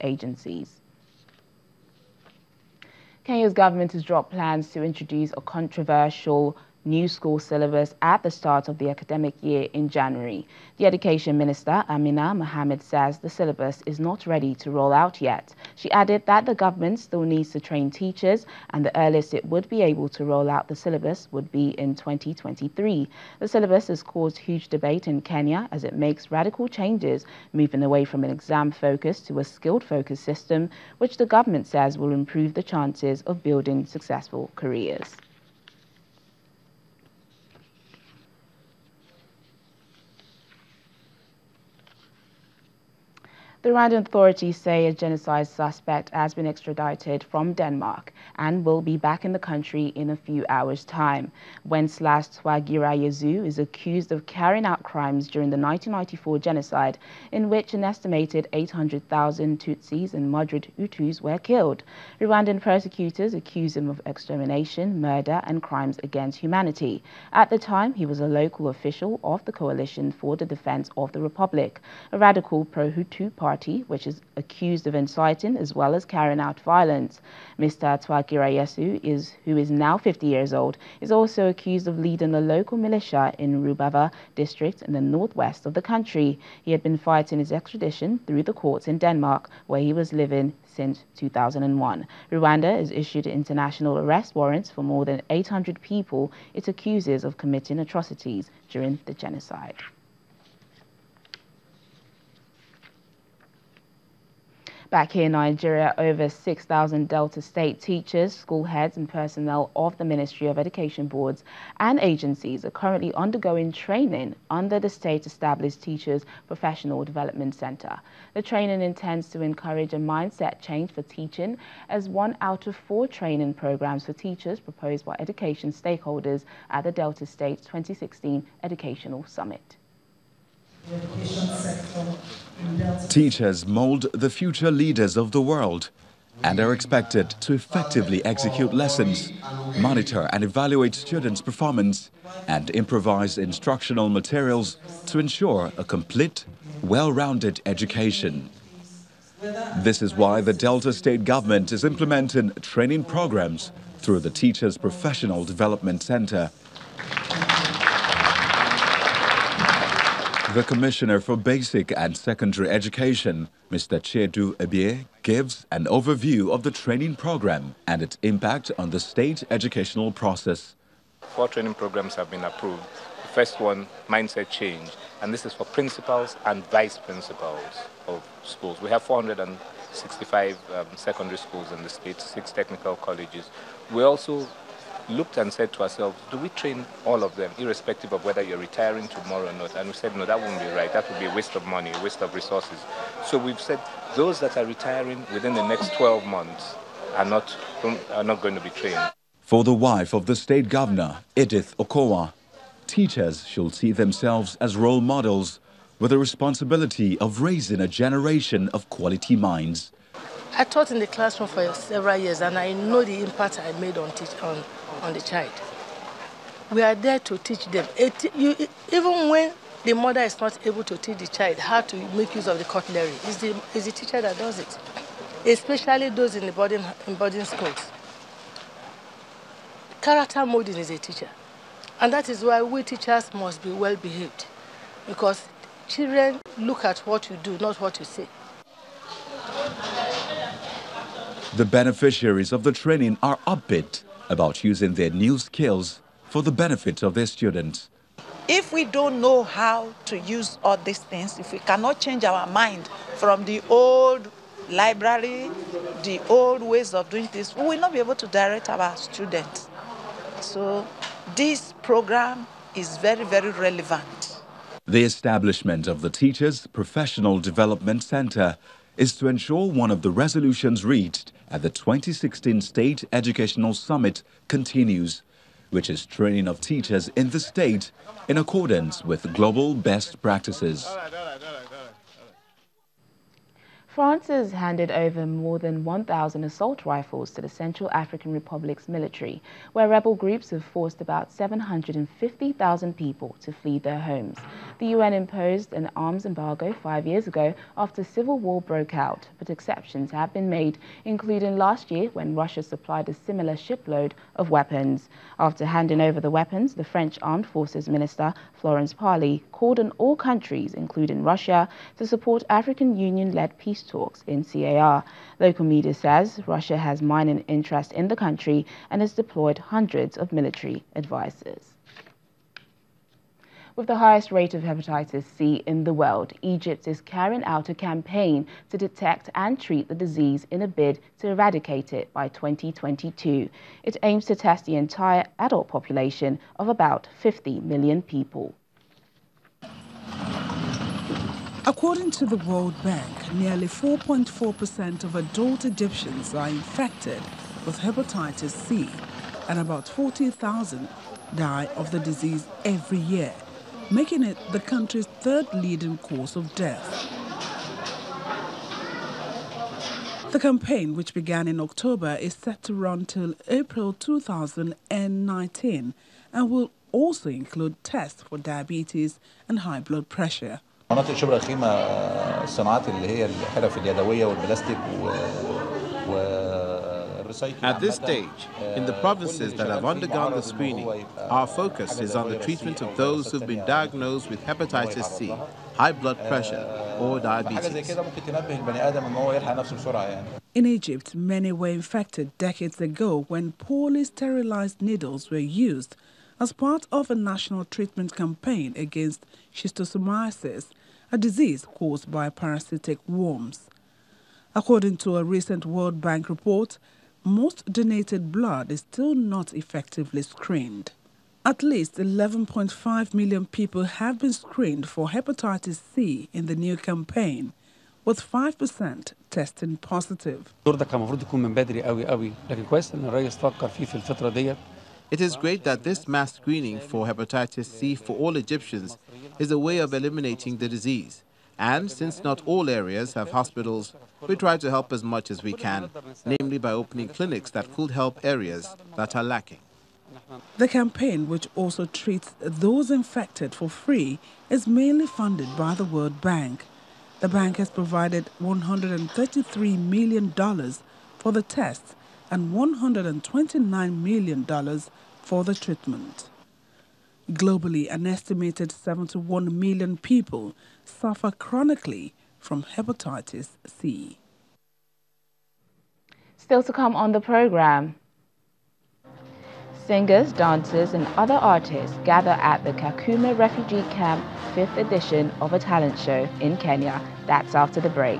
agencies. Kenya's government has dropped plans to introduce a controversial new school syllabus at the start of the academic year in January. The Education Minister, Amina Mohammed, says the syllabus is not ready to roll out yet. She added that the government still needs to train teachers, and the earliest it would be able to roll out the syllabus would be in 2023. The syllabus has caused huge debate in Kenya as it makes radical changes, moving away from an exam focus to a skilled focus system, which the government says will improve the chances of building successful careers. The Rwandan authorities say a genocide suspect has been extradited from Denmark and will be back in the country in a few hours' time. Wenceslas Twagiraye is accused of carrying out crimes during the 1994 genocide, in which an estimated 800,000 Tutsis and moderate Hutus were killed. Rwandan prosecutors accuse him of extermination, murder, and crimes against humanity. At the time, he was a local official of the Coalition for the Defense of the Republic, a radical pro-Hutu party which is accused of inciting as well as carrying out violence. Mr. Twagiraye, who is now 50 years old, is also accused of leading a local militia in Rubava district in the northwest of the country. He had been fighting his extradition through the courts in Denmark, where he was living since 2001. Rwanda has issued international arrest warrants for more than 800 people it accuses of committing atrocities during the genocide. Back here in Nigeria, over 6,000 Delta State teachers, school heads and personnel of the Ministry of Education boards and agencies are currently undergoing training under the state-established Teachers Professional Development Center. The training intends to encourage a mindset change for teaching as one out of 4 training programs for teachers proposed by education stakeholders at the Delta State 2016 Educational Summit. Teachers mold the future leaders of the world and are expected to effectively execute lessons, monitor and evaluate students' performance, and improvise instructional materials to ensure a complete, well-rounded education. This is why the Delta State government is implementing training programs through the Teachers Professional Development Center. The Commissioner for Basic and Secondary Education, Mr. Chedu Ebie, gives an overview of the training program and its impact on the state educational process. 4 training programs have been approved. The first one, mindset change, and this is for principals and vice principals of schools. We have 465 secondary schools in the state, 6 technical colleges. We also looked and said to ourselves, do we train all of them, irrespective of whether you're retiring tomorrow or not? And we said, no, that wouldn't be right. That would be a waste of money, a waste of resources. So we've said those that are retiring within the next 12 months are not going to be trained. For the wife of the state governor, Edith Okowa, teachers should see themselves as role models with the responsibility of raising a generation of quality minds. I taught in the classroom for several years, and I know the impact I made on the child. We are there to teach them. Even when the mother is not able to teach the child how to make use of the cutlery, it's the teacher that does it, especially those in the boarding schools. Character molding is a teacher, and that is why we teachers must be well behaved, because children look at what you do, not what you say. The beneficiaries of the training are upbeat about using their new skills for the benefit of their students. If we don't know how to use all these things, if we cannot change our mind from the old library, the old ways of doing things, we will not be able to direct our students. So this program is very, very relevant. The establishment of the Teachers Professional Development Center is to ensure one of the resolutions reached at the 2016 State Educational Summit continues, which is training of teachers in the state in accordance with global best practices. France has handed over more than 1,000 assault rifles to the Central African Republic's military, where rebel groups have forced about 750,000 people to flee their homes. The UN imposed an arms embargo 5 years ago after civil war broke out, but exceptions have been made, including last year when Russia supplied a similar shipload of weapons. After handing over the weapons, the French Armed Forces Minister, Florence Parly, called on all countries, including Russia, to support African Union-led peace talks in CAR. Local media says Russia has mining interest in the country and has deployed hundreds of military advisors. With the highest rate of hepatitis C in the world, Egypt is carrying out a campaign to detect and treat the disease in a bid to eradicate it by 2022. It aims to test the entire adult population of about 50 million people. According to the World Bank, nearly 4.4% of adult Egyptians are infected with hepatitis C, and about 40,000 die of the disease every year, making it the country's third leading cause of death. The campaign, which began in October, is set to run till April 2019 and will also include tests for diabetes and high blood pressure. مناطق شبه الخيمة الصناعات اللي هي الحرف اليدوية والبلاستيك At this stage, in the provinces that have undergone the screening, our focus is on the treatment of those who've been diagnosed with hepatitis C, high blood pressure, or diabetes. In Egypt, many were infected decades ago when poorly sterilized needles were used as part of a national treatment campaign against schistosomiasis, a disease caused by parasitic worms. According to a recent World Bank report, most donated blood is still not effectively screened. At least 11.5 million people have been screened for hepatitis C in the new campaign, with 5% testing positive. It is great that this mass screening for hepatitis C for all Egyptians is a way of eliminating the disease. And since not all areas have hospitals, we try to help as much as we can, namely by opening clinics that could help areas that are lacking. The campaign, which also treats those infected for free, is mainly funded by the World Bank. The bank has provided $133 million for the tests and $129 million for the treatment. Globally, an estimated 71 million people suffer chronically from hepatitis C. Still to come on the program. Singers, dancers and other artists gather at the Kakuma refugee camp 5th edition of a talent show in Kenya. That's after the break.